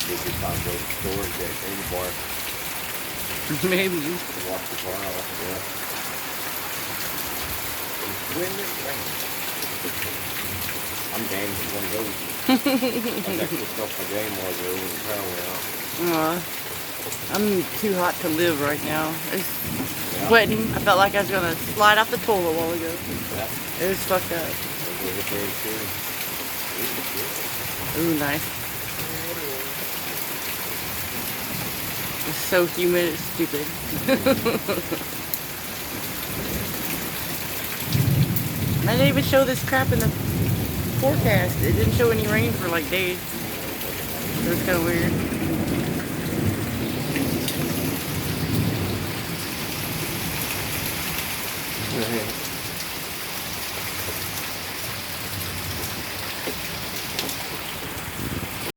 Did you find those stores at any bar? Maybe. To wash the car off, yeah. When it rains. I'm game for one of those. I got kicked off my game while ago when the power went out. I'm too hot to live right now. It's Yeah. sweating. I felt like I was gonna slide off the toilet a while ago. Yeah. It was fucked up. We'll hit very soon. Ooh, nice. It's so humid, it's stupid. I didn't even show this crap in the forecast. It didn't show any rain for like days. It was kind of weird. Yeah.